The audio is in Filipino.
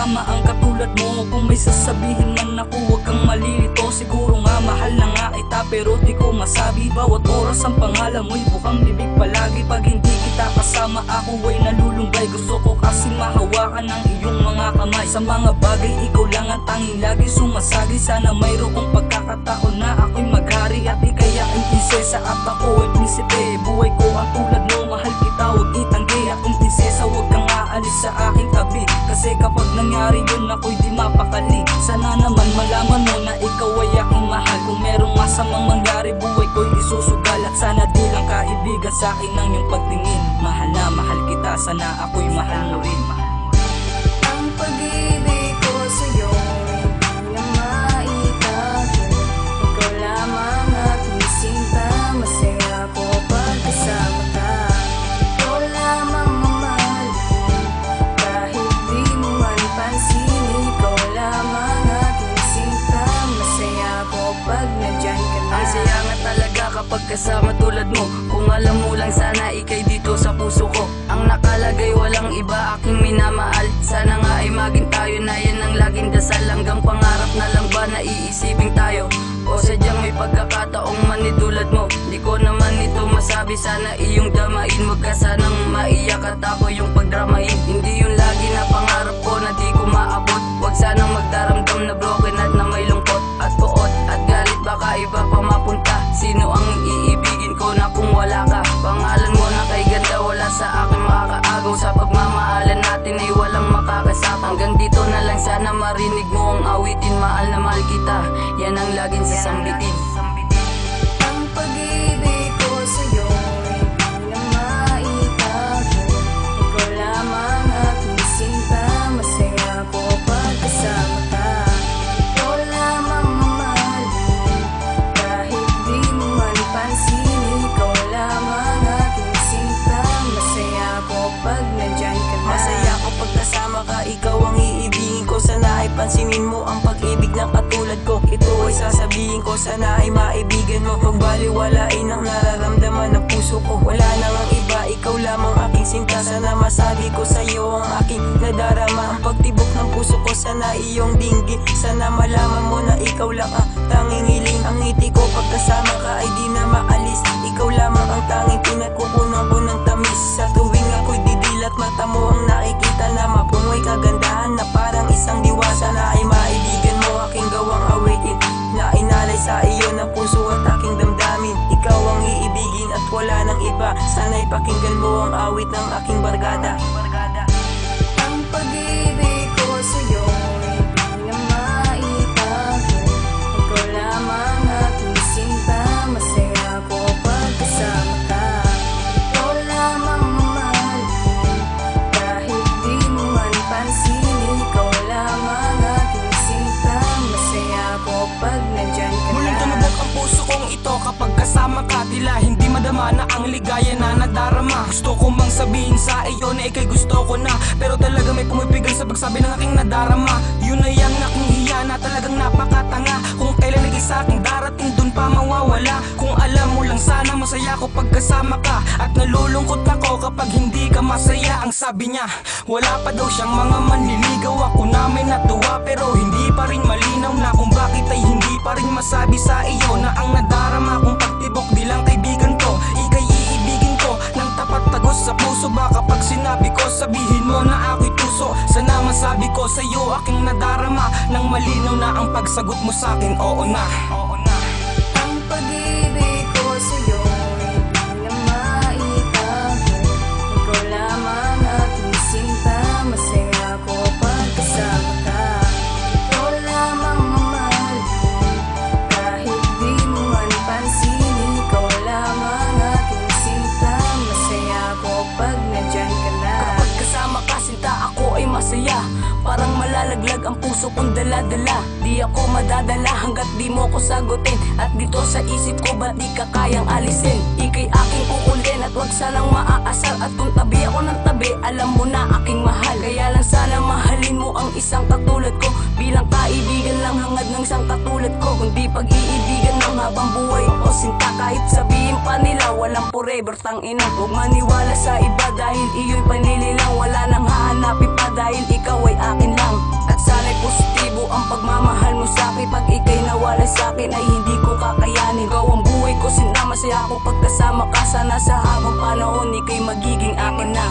makasama ang katulad mo. Kung may sasabihin man ako, huwag kang malilito. Siguro nga mahal na nga kita, pero di ko masabi. Bawat oras ang pangalan mo'y bukang bibig palagi. Pag hindi kita kasama, ako ay nalulumbay. Gusto ko kasi mahawakan ang iyong mga kamay. Sa mga bagay, ikaw lang ang tanging lagi sumasagi. Sana mayroong pagkakataon na ako'y maghari at ikaya ang prinsesa at ako ay prinsipe. Buhay ko ang tulad mo, mahal kita, huwag itanggi. At kung prinsesa, huwag kang aalis sa aking tabi. Kasi kapag nangyari yun, ako'y di mapakali. Sana naman malaman mo na ikaw ay aking mahal. Kung merong masamang mangyari, buhay ko'y isusugal. At sana di lang kaibigan sa akin ang iyong pagtingin. Mahal na mahal kita, sana ako'y mahal mo rin. Ang pag-ibig ko sa'yo hindi na maitago. Ikaw lamang aking sinta, masaya ko pagkasama ka. Ikaw lamang mamahalin, kahit di mo man pansin. Ikaw lamang aking sinta, masaya ko pag nandyan ka na. Ang saya nga talaga kapag kasama tulad mo. Kung alam mo lang sana ikay dito sa puso ko. Ang nakalagay walang iba, aking minamahal. Sana nga ay maging tayo na, yan ang laging dasal. Hanggang pangarap na lang ba na iisipin tayo? O sadyang may pagkakataong manitulad mo. Di ko naman ito masabi, sana iyong damain. Huwag ka sanang maiyak at ako yung pagdramahin. Hindi yung lagi na pangarap ko na di ko maabot. Huwag sanang magdaramdam na broken at na may lungkot at poot at galit, baka iba pa mapunta. Sino ang iibigin ko na kung wala ka? Pangalan mo na kay ganda, wala sa akin makakaagaw. Sa pagmamahalan natin ay walang makakasama. Hanggang dito na lang, sana marinig mo ang awitin. Mahal na mahal kita, yan ang laging sasambitin. Ang pag-ibig ko sa'yo hindi na maitago. Ikaw lamang aking sinta, masaya ko pagkasama ka. Ikaw lamang mamahalin, kahit di mo man pansin. Ikaw lamang aking sinta, masaya ko pag nandyan ka na. Masaya ko pagkasama ka, ikaw ang iibigin ko. Sana ay pansinin mo ang pag-ibig na katulad ko. Ito ay sasabihin ko, sana ay maibigan mo. Magbaliwalain ang nararamdaman ng puso ko. Wala nang ang iba, ikaw lamang aking sinta. Sana masabi ko sa'yo ang aking nadarama. Ang pagtibok ng puso ko, sana iyong dinggin. Sana malaman mo na ikaw lang ang tanging hiling. Ang ngiti ko pagkasama ka ay di na maalis. Ikaw lamang ang tanging pinagkukunan ko ng tamis. Sa tuwing ako'y didilat, mata mo ang nakikita na mapunoy kagandahan na parang isang diwasa. Na ay maibigan mo, aking gawang awitin na inalay sa iyo ng puso at aking damdamin. Ikaw ang iibigin at wala nang iba. Sana'y pakinggan mo ang awit ng aking barkada. Ang pag-ibig ko sa'yo hindi na maitago. Ikaw lamang aking sinta, masaya ko pagkasama ka. Ikaw lamang mamahalin, kahit di mo man pansin. Ikaw lamang aking sinta, masaya ko pag nandyan ka na. Muling tumubok ang puso kong ito kapag kasama ka. Tila hindi madama na ang ligaya na nadarama. Gusto ko mang sabihin sa iyo na ikay gusto ko na, pero talaga may pumipigil sa pagsabi ng aking nadarama. Yun ay ang aking hiya na talagang napakatanga. Kung kailan naging sa aking darating, dun pa mawawala. Kung alam mo lang sana masaya ko pagkasama ka. At nalulungkot ako kapag hindi ka masaya. Ang sabi niya, wala pa daw siyang mga manliligaw. Ako namin natuwa pero hindi pa rin malinaw na kung bakit ay hindi pa rin masabi sa iyo na ang nadarama kong pagtibok di lang kaibigan ko. Ika'y iibigin ko ng tapat, tagos sa puso. Baka pag sinabi ko, sabihin mo na ako'y tuso. Sana masabi ko sa iyo aking nadarama, nang malinaw na ang pagsagot mo sa akin, oo na. Ang pag-ibig ko sa'yo hindi na maitago. Ikaw lamang aking sinta, masaya ko pagkasama ka. Ikaw lamang mamahalin, kahit di mo man pansin. Ikaw lamang aking sinta, masaya ko pag nandyan ka na. Kapag kasama ka sinta, ako ay masaya. Parang malalaglag ang puso kong dala-dala. Di ako madadala hanggat di mo ko sagutin. At dito sa isip ko, ba't di ka kayang alisin? Ika'y aking kukunin at wag sanang maaasar. At kung tabi ako ng tabi, alam mo na aking mahal. Kaya lang sana mahalin mo ang isang katulad ko. Bilang kaibigan lang hangad ng isang katulad ko. Kundi pag-iibigan ng habang buhay o sinta. Kahit sabihin pa nila walang forever, tangina. Huwag maniwala sa iba dahil iyo'y panililang. Wala nang hahanapin pa dahil ikaw ay akin lang. positibo ang pagmamahal mo sa'kin. Pag ika'y nawala sa'kin ay hindi ko kakayanin. Ikaw ang buhay ko, sinama, masaya ako pagkasama ka. Sana sa habang panahon ika'y magiging akin na.